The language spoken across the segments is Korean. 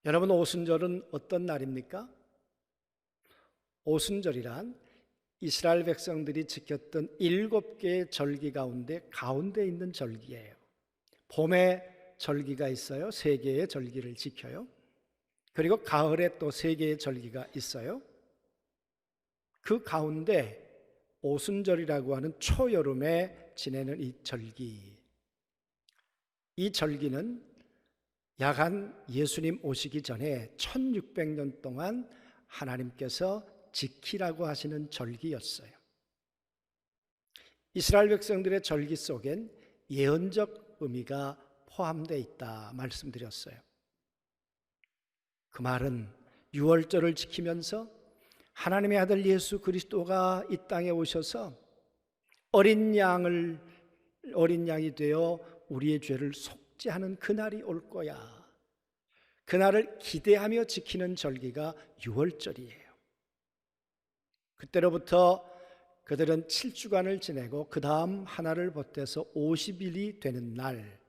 여러분, 오순절은 어떤 날입니까? 오순절이란 이스라엘 백성들이 지켰던 7개의 절기 가운데 있는 절기예요. 봄에 절기가 있어요. 3개의 절기를 지켜요. 그리고 가을에 또 3개의 절기가 있어요. 그 가운데 오순절이라고 하는 초여름에 지내는 이 절기, 이 절기는 야간 예수님 오시기 전에 1600년 동안 하나님께서 지키라고 하시는 절기였어요. 이스라엘 백성들의 절기 속엔 예언적 의미가 포함되어 있다 말씀드렸어요. 그 말은 유월절을 지키면서 하나님의 아들 예수 그리스도가 이 땅에 오셔서 어린 양이 되어 우리의 죄를 속죄하는 그날이 올 거야. 그날을 기대하며 지키는 절기가 유월절이에요. 그때로부터 그들은 7주간을 지내고 그 다음 하나를 보태서 50일이 되는 날,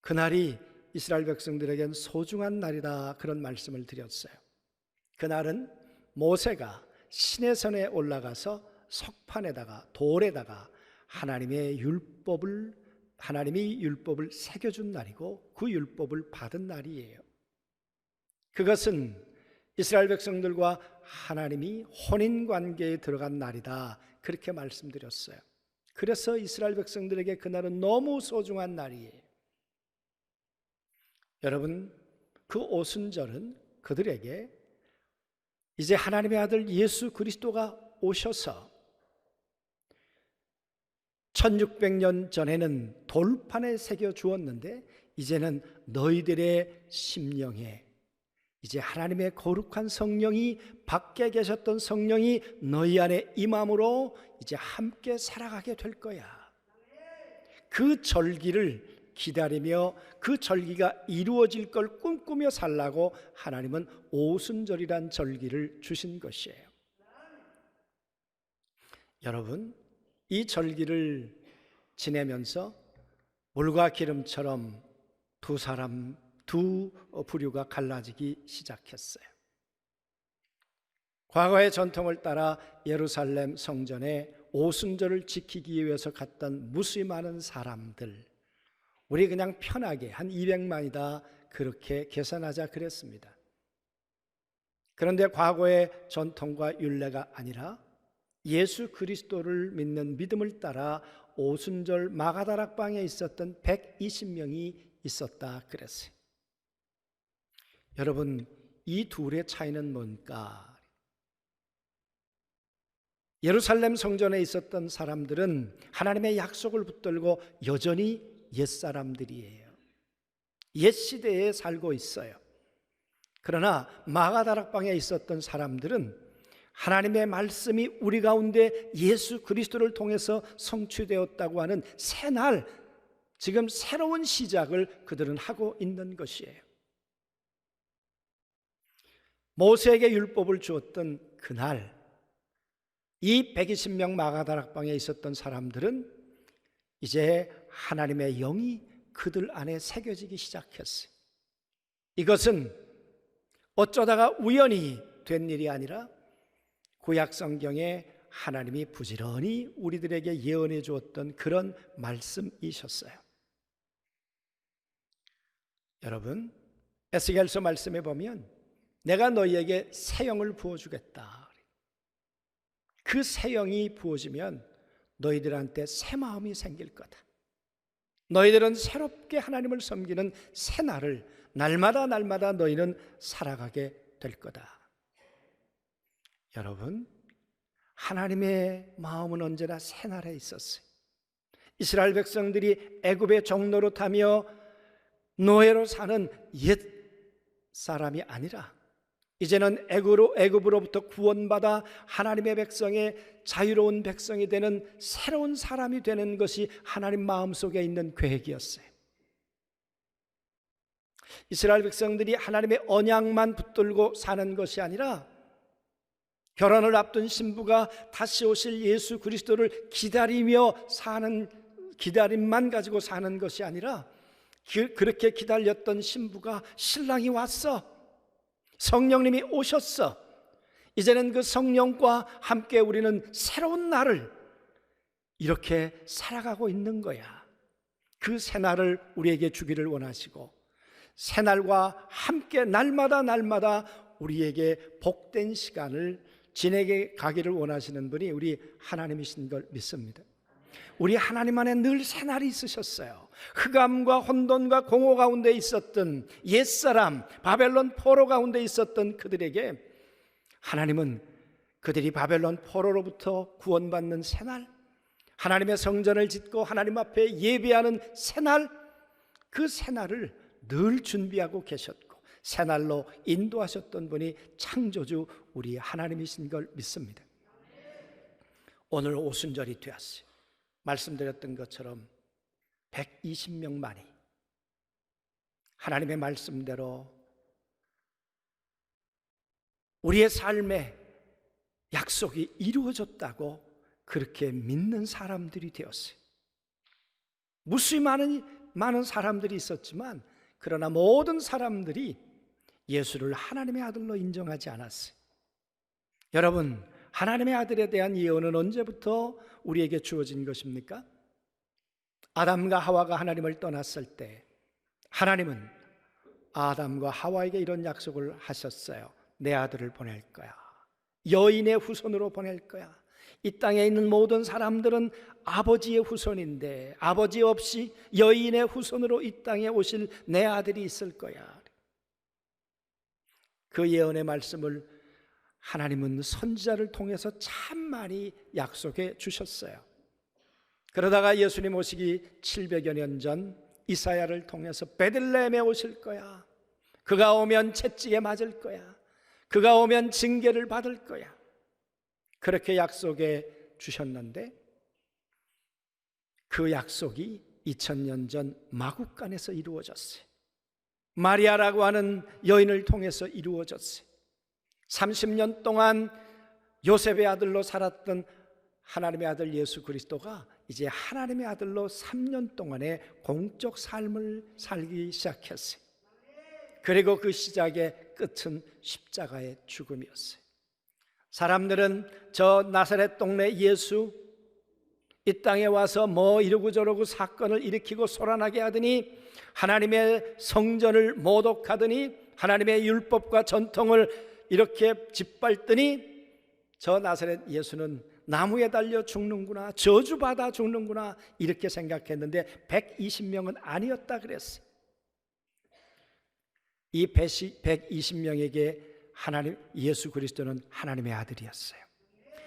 그날이 이스라엘 백성들에겐 소중한 날이다, 그런 말씀을 드렸어요. 그날은 모세가 시내산에 올라가서 석판에다가 돌에다가 하나님이 율법을 새겨준 날이고 그 율법을 받은 날이에요. 그것은 이스라엘 백성들과 하나님이 혼인관계에 들어간 날이다, 그렇게 말씀드렸어요. 그래서 이스라엘 백성들에게 그날은 너무 소중한 날이에요. 여러분, 그 오순절은 그들에게 이제 하나님의 아들 예수 그리스도가 오셔서 1600년 전에는 돌판에 새겨 주었는데 이제는 너희들의 심령에 이제 하나님의 거룩한 성령이, 밖에 계셨던 성령이 너희 안에 임함으로 이제 함께 살아가게 될 거야. 그 절기를 기다리며 그 절기가 이루어질 걸 꿈꾸며 살라고 하나님은 오순절이란 절기를 주신 것이에요. 여러분, 이 절기를 지내면서 물과 기름처럼 두 부류가 갈라지기 시작했어요. 과거의 전통을 따라 예루살렘 성전에 오순절을 지키기 위해서 갔던 무수히 많은 사람들, 우리 그냥 편하게 한 200만이다 그렇게 계산하자 그랬습니다. 그런데 과거의 전통과 율례가 아니라 예수 그리스도를 믿는 믿음을 따라 오순절 마가다락방에 있었던 120명이 있었다 그랬어요. 여러분, 이 둘의 차이는 뭔가? 예루살렘 성전에 있었던 사람들은 하나님의 약속을 붙들고 여전히 옛사람들이에요. 옛 시대에 살고 있어요. 그러나 마가다락방에 있었던 사람들은 하나님의 말씀이 우리 가운데 예수 그리스도를 통해서 성취되었다고 하는 새날, 지금 새로운 시작을 그들은 하고 있는 것이에요. 모세에게 율법을 주었던 그날, 이 120명 마가다락방에 있었던 사람들은 이제 하나님의 영이 그들 안에 새겨지기 시작했어요. 이것은 어쩌다가 우연히 된 일이 아니라 구약 성경에 하나님이 부지런히 우리들에게 예언해 주었던 그런 말씀이셨어요. 여러분, 에스겔서 말씀에 보면 내가 너희에게 새 영을 부어주겠다. 그 새 영이 부어지면 너희들한테 새 마음이 생길 거다. 너희들은 새롭게 하나님을 섬기는 새 날을 날마다 너희는 살아가게 될 거다. 여러분, 하나님의 마음은 언제나 새날에 있었어요. 이스라엘 백성들이 애굽의 종노릇하며 노예로 사는 옛 사람이 아니라 이제는 애굽으로부터 구원받아 하나님의 백성의 자유로운 백성이 되는 새로운 사람이 되는 것이 하나님 마음속에 있는 계획이었어요. 이스라엘 백성들이 하나님의 언약만 붙들고 사는 것이 아니라 결혼을 앞둔 신부가 다시 오실 예수 그리스도를 기다리며 사는, 기다림만 가지고 사는 것이 아니라 그렇게 기다렸던 신부가 신랑이 왔어. 성령님이 오셨어. 이제는 그 성령과 함께 우리는 새로운 날을 이렇게 살아가고 있는 거야. 그 새날을 우리에게 주기를 원하시고, 새날과 함께 날마다 우리에게 복된 시간을 지내게 가기를 원하시는 분이 우리 하나님이신 걸 믿습니다. 우리 하나님 안에 늘 새날이 있으셨어요. 흑암과 혼돈과 공허 가운데 있었던 옛사람, 바벨론 포로 가운데 있었던 그들에게 하나님은 그들이 바벨론 포로로부터 구원받는 새날, 하나님의 성전을 짓고 하나님 앞에 예배하는 새날, 그 새날을 늘 준비하고 계셨고 새날로 인도하셨던 분이 창조주 우리 하나님이신 걸 믿습니다. 오늘 오순절이 되었어요. 말씀드렸던 것처럼 120명만이 하나님의 말씀대로 우리의 삶에 약속이 이루어졌다고 그렇게 믿는 사람들이 되었어요. 무수히 많은 사람들이 있었지만 그러나 모든 사람들이 예수를 하나님의 아들로 인정하지 않았어요. 여러분, 하나님의 아들에 대한 예언은 언제부터 우리에게 주어진 것입니까? 아담과 하와가 하나님을 떠났을 때 하나님은 아담과 하와에게 이런 약속을 하셨어요. 내 아들을 보낼 거야. 여인의 후손으로 보낼 거야. 이 땅에 있는 모든 사람들은 아버지의 후손인데 아버지 없이 여인의 후손으로 이 땅에 오실 내 아들이 있을 거야. 그 예언의 말씀을 하나님은 선지자를 통해서 참 많이 약속해 주셨어요. 그러다가 예수님 오시기 700여 년 전 이사야를 통해서 베들레헴에 오실 거야. 그가 오면 채찍에 맞을 거야. 그가 오면 징계를 받을 거야. 그렇게 약속해 주셨는데 그 약속이 2000년 전 마국간에서 이루어졌어요. 마리아라고 하는 여인을 통해서 이루어졌어요. 30년 동안 요셉의 아들로 살았던 하나님의 아들 예수 그리스도가 이제 하나님의 아들로 3년 동안의 공적 삶을 살기 시작했어요. 그리고 그 시작의 끝은 십자가의 죽음이었어요. 사람들은 저 나사렛 동네 예수 이 땅에 와서 뭐 이러고 저러고 사건을 일으키고 소란하게 하더니 하나님의 성전을 모독하더니 하나님의 율법과 전통을 이렇게 짓밟더니 저 나사렛 예수는 나무에 달려 죽는구나, 저주받아 죽는구나 이렇게 생각했는데 120명은 아니었다 그랬어요. 이 120명에게 하나님 예수 그리스도는 하나님의 아들이었어요.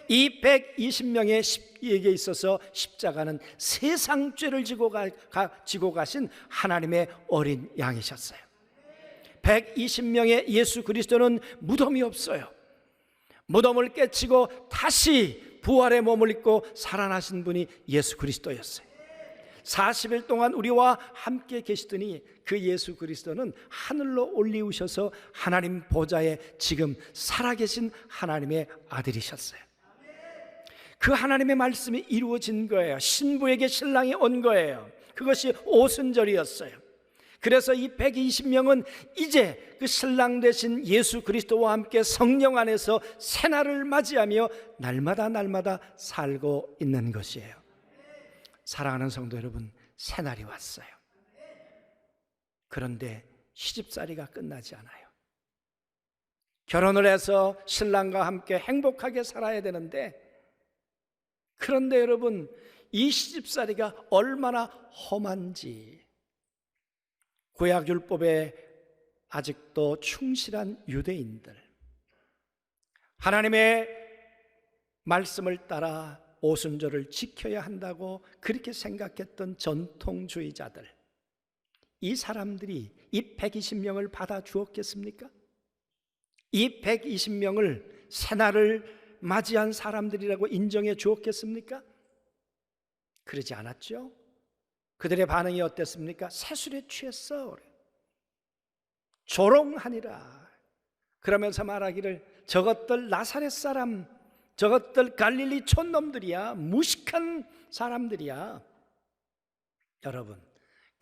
이 120명에게 있어서 십자가는 세상 죄를 지고 가신 하나님의 어린 양이셨어요. 120명의 예수 그리스도는 무덤이 없어요. 무덤을 깨치고 다시 부활의 몸을 입고 살아나신 분이 예수 그리스도였어요. 40일 동안 우리와 함께 계시더니 그 예수 그리스도는 하늘로 올리우셔서 하나님 보좌에 지금 살아계신 하나님의 아들이셨어요. 그 하나님의 말씀이 이루어진 거예요. 신부에게 신랑이 온 거예요. 그것이 오순절이었어요. 그래서 이 120명은 이제 그 신랑 되신 예수 그리스도와 함께 성령 안에서 새날을 맞이하며 날마다 살고 있는 것이에요. 사랑하는 성도 여러분, 새날이 왔어요. 그런데 시집살이가 끝나지 않아요. 결혼을 해서 신랑과 함께 행복하게 살아야 되는데, 그런데 여러분, 이 시집살이가 얼마나 험한지, 구약율법에 아직도 충실한 유대인들, 하나님의 말씀을 따라 오순절을 지켜야 한다고 그렇게 생각했던 전통주의자들, 이 사람들이 이 120명을 받아주었겠습니까? 이 120명을 새날을 맞이한 사람들이라고 인정해 주었겠습니까? 그러지 않았죠. 그들의 반응이 어땠습니까? 새술에 취했어, 조롱하니라. 그러면서 말하기를 저것들 나사렛 사람, 저것들 갈릴리 촌놈들이야, 무식한 사람들이야. 여러분,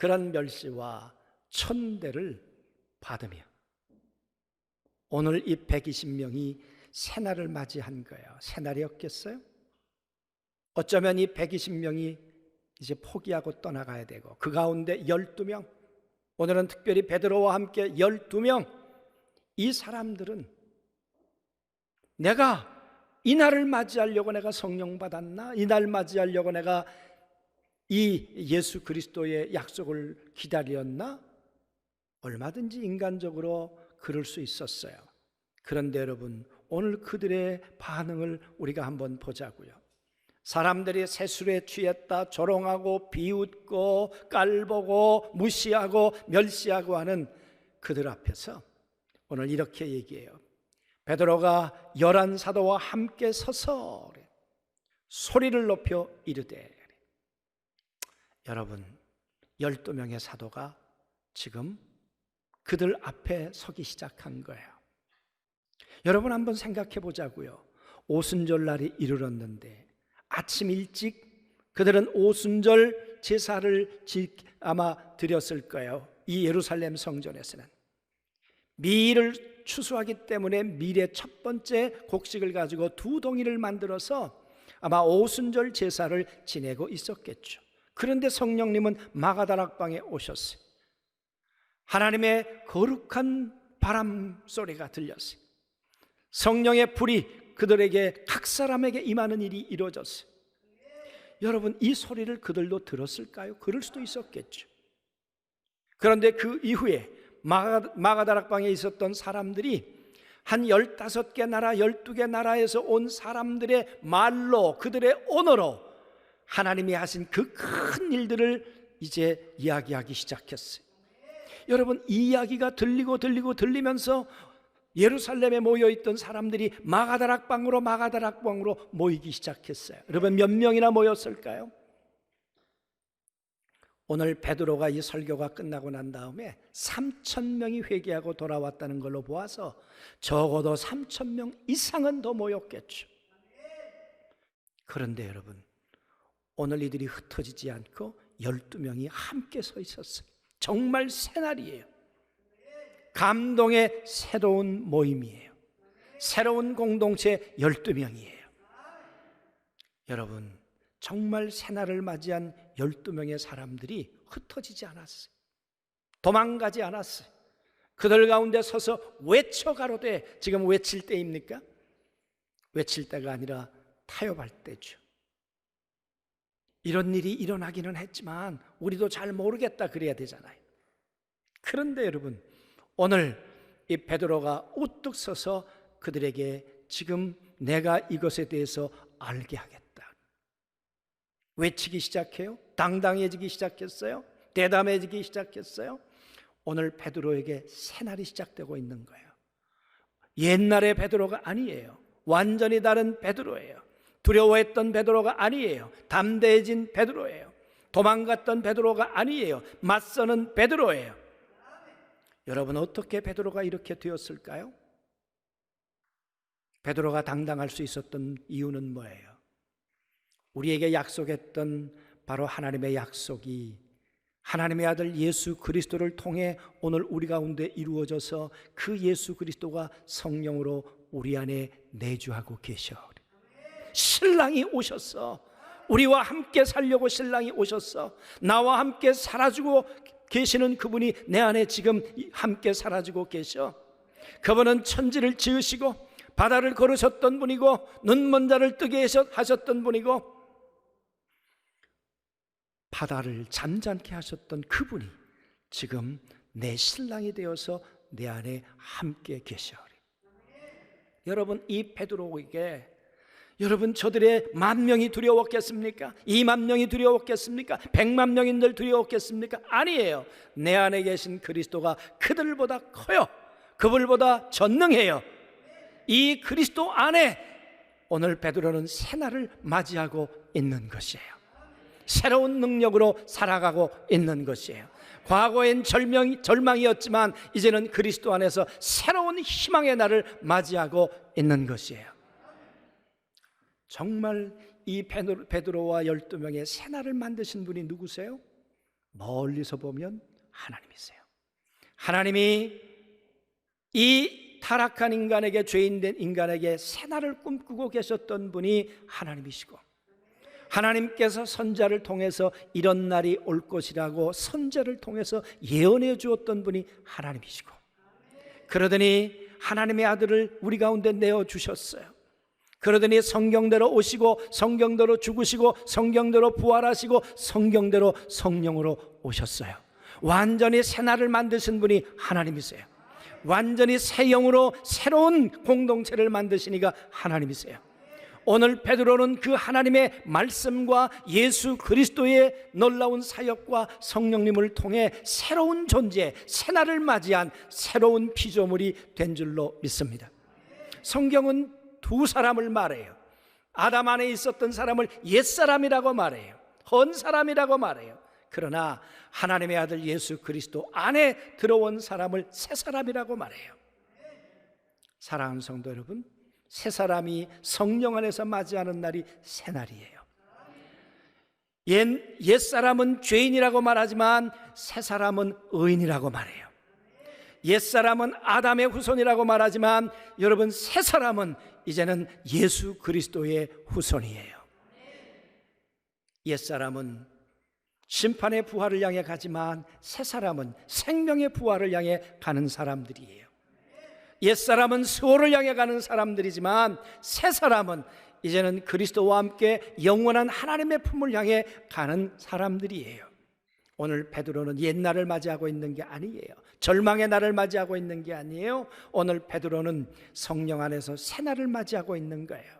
그런 멸시와 천대를 받으며 오늘 이 120명이 새날을 맞이한 거예요. 새날이었겠어요? 어쩌면 이 120명이 이제 포기하고 떠나가야 되고 그 가운데 12명, 오늘은 특별히 베드로와 함께 12명, 이 사람들은 내가 이 날을 맞이하려고 내가 성령 받았나? 이 날 맞이하려고 내가 이 예수 그리스도의 약속을 기다렸나? 얼마든지 인간적으로 그럴 수 있었어요. 그런데 여러분, 오늘 그들의 반응을 우리가 한번 보자고요. 사람들이 세술에 취했다 조롱하고 비웃고 깔보고 무시하고 멸시하고 하는 그들 앞에서 오늘 이렇게 얘기해요. 베드로가 11 사도와 함께 서서 소리를 높여 이르되, 여러분 12명의 사도가 지금 그들 앞에 서기 시작한 거예요. 여러분 한번 생각해 보자고요. 오순절 날이 이르렀는데 아침 일찍 그들은 오순절 제사를 아마 드렸을 거예요. 이 예루살렘 성전에서는 미일을 추수하기 때문에 밀의 첫 번째 곡식을 가지고 2덩이를 만들어서 아마 오순절 제사를 지내고 있었겠죠. 그런데 성령님은 마가다락방에 오셨어요. 하나님의 거룩한 바람 소리가 들렸어요. 성령의 불이 그들에게 각 사람에게 임하는 일이 이루어졌어요. 여러분 이 소리를 그들도 들었을까요? 그럴 수도 있었겠죠. 그런데 그 이후에 마가다락방에 있었던 사람들이 한 15개 나라, 12개 나라에서 온 사람들의 말로, 그들의 언어로 하나님이 하신 그 큰 일들을 이제 이야기하기 시작했어요. 여러분 이 이야기가 들리면서 예루살렘에 모여있던 사람들이 마가다락방으로 모이기 시작했어요. 여러분 몇 명이나 모였을까요? 오늘 베드로가 이 설교가 끝나고 난 다음에 3,000명이 회개하고 돌아왔다는 걸로 보아서 적어도 3,000명 이상은 더 모였겠죠. 그런데 여러분 오늘 이들이 흩어지지 않고 12명이 함께 서 있었어요. 정말 새날이에요. 감동의 새로운 모임이에요. 새로운 공동체 12명이에요. 여러분 정말 새날을 맞이한 12명의 사람들이 흩어지지 않았어요. 도망가지 않았어요. 그들 가운데 서서 외쳐가로되, 지금 외칠 때입니까? 외칠 때가 아니라 타협할 때죠. 이런 일이 일어나기는 했지만 우리도 잘 모르겠다 그래야 되잖아요. 그런데 여러분 오늘 이 베드로가 우뚝 서서 그들에게 지금 내가 이것에 대해서 알게 하겠다 외치기 시작해요. 당당해지기 시작했어요. 대담해지기 시작했어요. 오늘 베드로에게 새날이 시작되고 있는 거예요. 옛날의 베드로가 아니에요. 완전히 다른 베드로예요. 두려워했던 베드로가 아니에요. 담대해진 베드로예요. 도망갔던 베드로가 아니에요. 맞서는 베드로예요. 여러분 어떻게 베드로가 이렇게 되었을까요? 베드로가 당당할 수 있었던 이유는 뭐예요? 우리에게 약속했던 바로 하나님의 약속이 하나님의 아들 예수 그리스도를 통해 오늘 우리 가운데 이루어져서 그 예수 그리스도가 성령으로 우리 안에 내주하고 계셔. 신랑이 오셨어. 우리와 함께 살려고 신랑이 오셨어. 나와 함께 살아주고 계시는 그분이 내 안에 지금 함께 살아주고 계셔. 그분은 천지를 지으시고 바다를 걸으셨던 분이고 눈먼 자를 뜨게 하셨던 분이고 바다를 잠잠케 하셨던 그분이 지금 내 신랑이 되어서 내 안에 함께 계셔. 여러분 이 베드로에게 여러분 저들의 10,000명이 두려웠겠습니까? 20,000명이 두려웠겠습니까? 100,000명인들 두려웠겠습니까? 아니에요. 내 안에 계신 그리스도가 그들보다 커요. 그들보다 전능해요. 이 그리스도 안에 오늘 베드로는 새날을 맞이하고 있는 것이에요. 새로운 능력으로 살아가고 있는 것이에요. 과거엔 절망이었지만 이제는 그리스도 안에서 새로운 희망의 날을 맞이하고 있는 것이에요. 정말 이 베드로와 12명의 새날을 만드신 분이 누구세요? 멀리서 보면 하나님이세요. 하나님이 이 타락한 인간에게, 죄인된 인간에게 새날을 꿈꾸고 계셨던 분이 하나님이시고, 하나님께서 선자를 통해서 이런 날이 올 것이라고 선자를 통해서 예언해 주었던 분이 하나님이시고, 그러더니 하나님의 아들을 우리 가운데 내어주셨어요. 그러더니 성경대로 오시고, 성경대로 죽으시고, 성경대로 부활하시고, 성경대로 성령으로 오셨어요. 완전히 새날을 만드신 분이 하나님이세요. 완전히 새 영으로 새로운 공동체를 만드시니까 하나님이세요. 오늘 베드로는 그 하나님의 말씀과 예수 그리스도의 놀라운 사역과 성령님을 통해 새로운 존재, 새날을 맞이한 새로운 피조물이 된 줄로 믿습니다. 성경은 두 사람을 말해요. 아담 안에 있었던 사람을 옛사람이라고 말해요. 헌 사람이라고 말해요. 그러나 하나님의 아들 예수 그리스도 안에 들어온 사람을 새 사람이라고 말해요. 사랑하는 성도 여러분, 새 사람이 성령 안에서 맞이하는 날이 새 날이에요. 옛 사람은 죄인이라고 말하지만 새 사람은 의인이라고 말해요. 옛 사람은 아담의 후손이라고 말하지만 여러분, 새 사람은 이제는 예수 그리스도의 후손이에요. 옛 사람은 심판의 부활을 향해 가지만 새 사람은 생명의 부활을 향해 가는 사람들이에요. 옛 사람은 수호를 향해 가는 사람들이지만 새 사람은 이제는 그리스도와 함께 영원한 하나님의 품을 향해 가는 사람들이에요. 오늘 베드로는 옛날을 맞이하고 있는 게 아니에요. 절망의 날을 맞이하고 있는 게 아니에요. 오늘 베드로는 성령 안에서 새 날을 맞이하고 있는 거예요.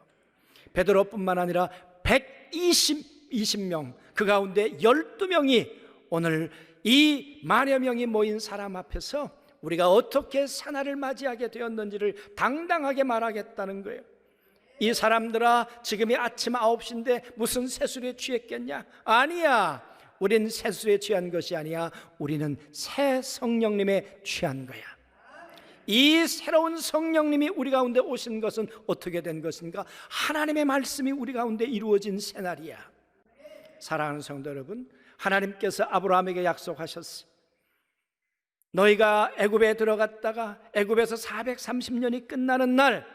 베드로뿐만 아니라 120명, 그 가운데 12명이 오늘 이 만여 명이 모인 사람 앞에서 우리가 어떻게 새 날을 맞이하게 되었는지를 당당하게 말하겠다는 거예요. 이 사람들아, 지금이 아침 9시인데 무슨 새술에 취했겠냐? 아니야. 우리는 새술에 취한 것이 아니야. 우리는 새 성령님에 취한 거야. 이 새로운 성령님이 우리 가운데 오신 것은 어떻게 된 것인가? 하나님의 말씀이 우리 가운데 이루어진 새날이야. 사랑하는 성도 여러분, 하나님께서 아브라함에게 약속하셨어요. 너희가 애굽에 들어갔다가 애굽에서 430년이 끝나는 날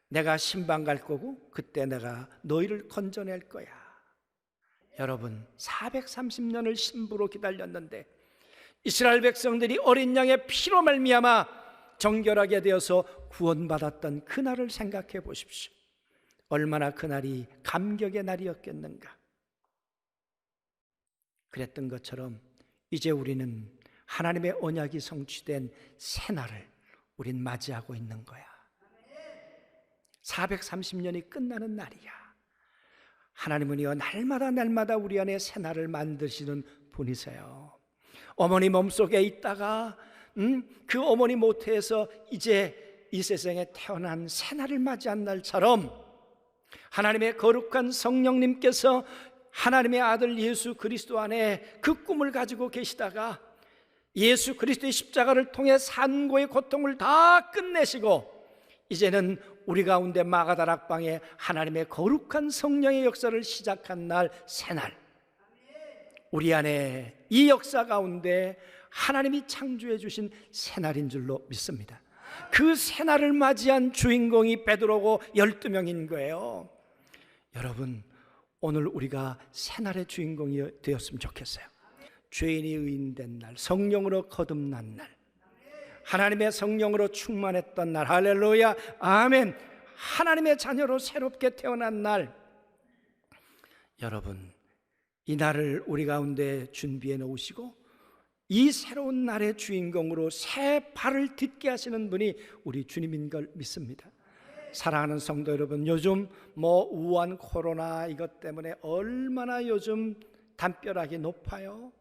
내가 신방 갈 거고 그때 내가 너희를 건져낼 거야. 여러분, 430년을 신부로 기다렸는데 이스라엘 백성들이 어린 양의 피로 말미암아 정결하게 되어서 구원받았던 그날을 생각해 보십시오. 얼마나 그날이 감격의 날이었겠는가. 그랬던 것처럼 이제 우리는 하나님의 언약이 성취된 새날을 우린 맞이하고 있는 거야. 430년이 끝나는 날이야. 하나님은요, 날마다 우리 안에 새날을 만드시는 분이세요. 어머니 몸속에 있다가 그 어머니 모태에서 이제 이 세상에 태어난 새날을 맞이한 날처럼 하나님의 거룩한 성령님께서 하나님의 아들 예수 그리스도 안에 그 꿈을 가지고 계시다가 예수 그리스도의 십자가를 통해 산고의 고통을 다 끝내시고 이제는 우리 가운데 마가다락방에 하나님의 거룩한 성령의 역사를 시작한 날, 새날, 우리 안에 이 역사 가운데 하나님이 창조해 주신 새날인 줄로 믿습니다. 그 새날을 맞이한 주인공이 베드로고 12명인 거예요. 여러분, 오늘 우리가 새날의 주인공이 되었으면 좋겠어요. 죄인이 의인된 날, 성령으로 거듭난 날, 하나님의 성령으로 충만했던 날, 할렐루야, 아멘. 하나님의 자녀로 새롭게 태어난 날, 여러분, 이 날을 우리 가운데 준비해 놓으시고 이 새로운 날의 주인공으로 새 발을 딛게 하시는 분이 우리 주님인 걸 믿습니다. 사랑하는 성도 여러분, 요즘 우한 코로나 이것 때문에 얼마나 요즘 담벼락이 높아요.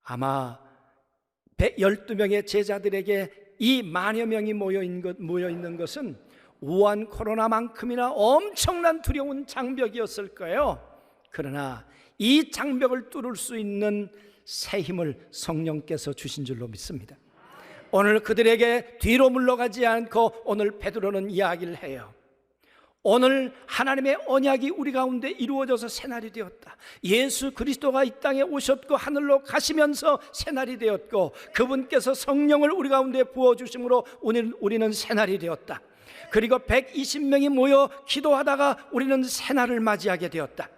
아마 12명의 제자들에게 이 만여 명이 모여 있는 것은 우한 코로나만큼이나 엄청난 두려운 장벽이었을 거예요. 그러나 이 장벽을 뚫을 수 있는 새 힘을 성령께서 주신 줄로 믿습니다. 오늘 그들에게 뒤로 물러가지 않고 오늘 베드로는 이야기를 해요. 오늘 하나님의 언약이 우리 가운데 이루어져서 새날이 되었다. 예수 그리스도가 이 땅에 오셨고 하늘로 가시면서 새날이 되었고, 그분께서 성령을 우리 가운데 부어주심으로 우리는 새날이 되었다. 그리고 120명이 모여 기도하다가 우리는 새날을 맞이하게 되었다.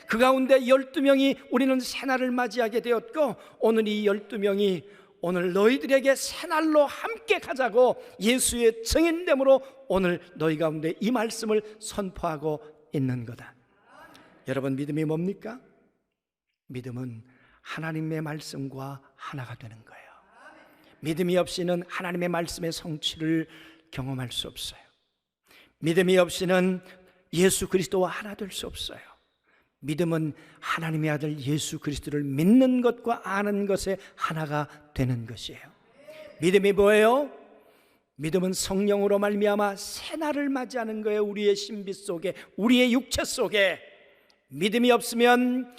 그 가운데 12명이 우리는 새날을 맞이하게 되었고, 오늘 이 12명이 오늘 너희들에게 새날로 함께 가자고 예수의 증인됨으로 오늘 너희 가운데 이 말씀을 선포하고 있는 거다. 여러분, 믿음이 뭡니까? 믿음은 하나님의 말씀과 하나가 되는 거예요. 믿음이 없이는 하나님의 말씀의 성취를 경험할 수 없어요. 믿음이 없이는 예수 그리스도와 하나 될 수 없어요. 믿음은 하나님의 아들 예수 그리스도를 믿는 것과 아는 것에 하나가 되는 것이에요. 믿음이 뭐예요? 믿음은 성령으로 말미암아 새날을 맞이하는 거예요. 우리의 신비 속에, 우리의 육체 속에. 믿음이 없으면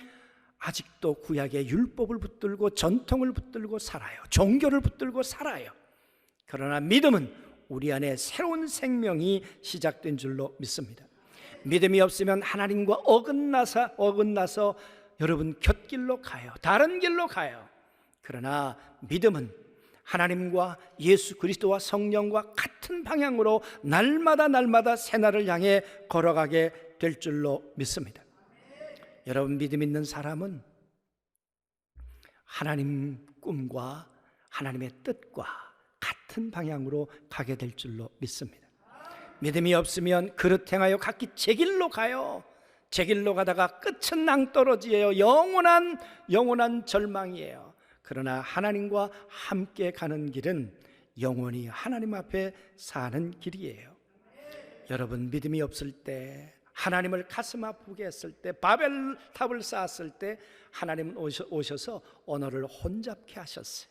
아직도 구약의 율법을 붙들고 전통을 붙들고 살아요. 종교를 붙들고 살아요. 그러나 믿음은 우리 안에 새로운 생명이 시작된 줄로 믿습니다. 믿음이 없으면 하나님과 어긋나서 여러분 곁길로 가요. 다른 길로 가요. 그러나 믿음은 하나님과 예수 그리스도와 성령과 같은 방향으로 날마다 새날을 향해 걸어가게 될 줄로 믿습니다. 여러분, 믿음 있는 사람은 하나님 꿈과 하나님의 뜻과 같은 방향으로 가게 될 줄로 믿습니다. 믿음이 없으면 그릇 행하여 각기 제 길로 가요. 제 길로 가다가 끝은 낭떠러지예요. 영원한 절망이에요. 그러나 하나님과 함께 가는 길은 영원히 하나님 앞에 사는 길이에요. 여러분, 믿음이 없을 때, 하나님을 가슴 아프게 했을 때, 바벨탑을 쌓았을 때 하나님은 오셔서 언어를 혼잡케 하셨어요.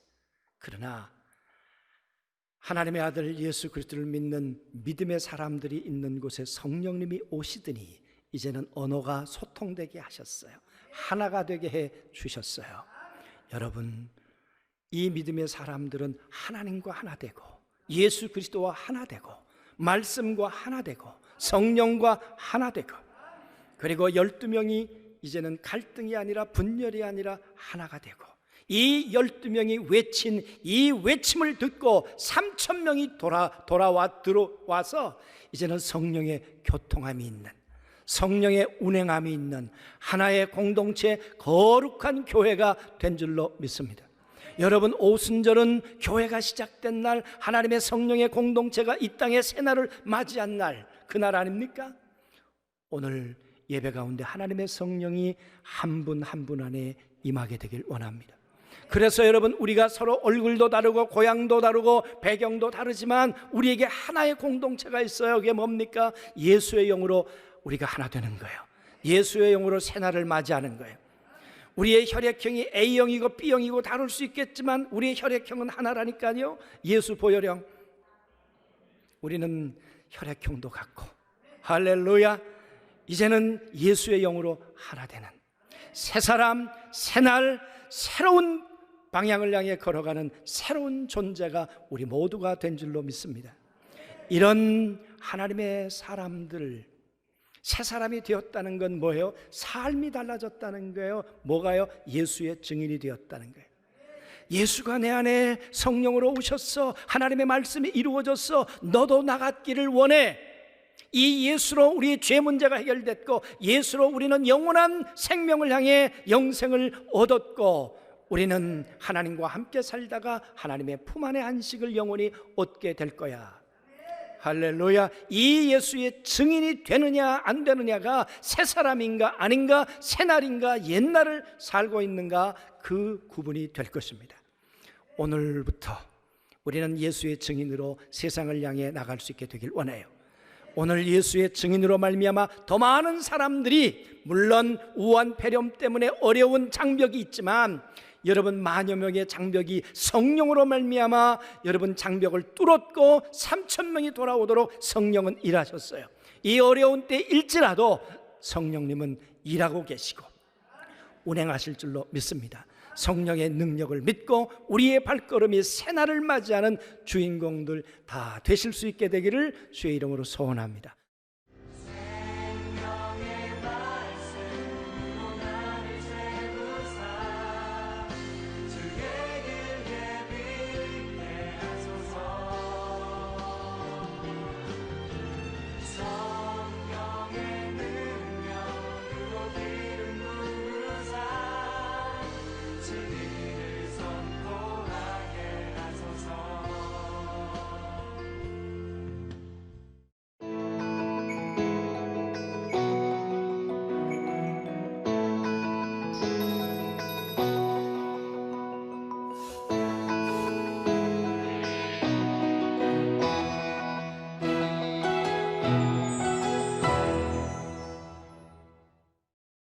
그러나 하나님의 아들 예수 그리스도를 믿는 믿음의 사람들이 있는 곳에 성령님이 오시더니 이제는 언어가 소통되게 하셨어요. 하나가 되게 해 주셨어요. 여러분, 이 믿음의 사람들은 하나님과 하나 되고, 예수 그리스도와 하나 되고, 말씀과 하나 되고, 성령과 하나 되고, 그리고 12명이 이제는 갈등이 아니라 분열이 아니라 하나가 되고, 이 12명이 외친 이 외침을 듣고 3,000명이 들어와서 이제는 성령의 교통함이 있는, 성령의 운행함이 있는 하나의 공동체, 거룩한 교회가 된 줄로 믿습니다. 여러분, 오순절은 교회가 시작된 날, 하나님의 성령의 공동체가 이 땅의 새날을 맞이한 날, 그날 아닙니까? 오늘 예배 가운데 하나님의 성령이 한 분 한 분 안에 임하게 되길 원합니다. 그래서 여러분, 우리가 서로 얼굴도 다르고 고향도 다르고 배경도 다르지만 우리에게 하나의 공동체가 있어요. 그게 뭡니까? 예수의 영으로 우리가 하나 되는 거예요. 예수의 영으로 새날을 맞이하는 거예요. 우리의 혈액형이 A형이고 B형이고 다를 수 있겠지만 우리의 혈액형은 하나라니까요. 예수 보혈형. 우리는 혈액형도 같고, 할렐루야. 이제는 예수의 영으로 하나 되는 새 사람, 새날, 새로운 방향을 향해 걸어가는 새로운 존재가 우리 모두가 된 줄로 믿습니다. 이런 하나님의 사람들, 새 사람이 되었다는 건 뭐예요? 삶이 달라졌다는 거예요. 뭐가요? 예수의 증인이 되었다는 거예요. 예수가 내 안에 성령으로 오셨어. 하나님의 말씀이 이루어졌어. 너도 나갔기를 원해. 이 예수로 우리의 죄 문제가 해결됐고, 예수로 우리는 영원한 생명을 향해 영생을 얻었고, 우리는 하나님과 함께 살다가 하나님의 품 안의 안식을 영원히 얻게 될 거야. 할렐루야. 이 예수의 증인이 되느냐 안 되느냐가 새 사람인가 아닌가, 새 날인가 옛날을 살고 있는가, 그 구분이 될 것입니다. 오늘부터 우리는 예수의 증인으로 세상을 향해 나갈 수 있게 되길 원해요. 오늘 예수의 증인으로 말미암아 더 많은 사람들이, 물론 우한 폐렴 때문에 어려운 장벽이 있지만, 여러분, 만여 명의 장벽이 성령으로 말미암아 여러분 장벽을 뚫었고 3,000명이 돌아오도록 성령은 일하셨어요. 이 어려운 때일지라도 성령님은 일하고 계시고 운행하실 줄로 믿습니다. 성령의 능력을 믿고 우리의 발걸음이 새날을 맞이하는 주인공들 다 되실 수 있게 되기를 주의 이름으로 소원합니다.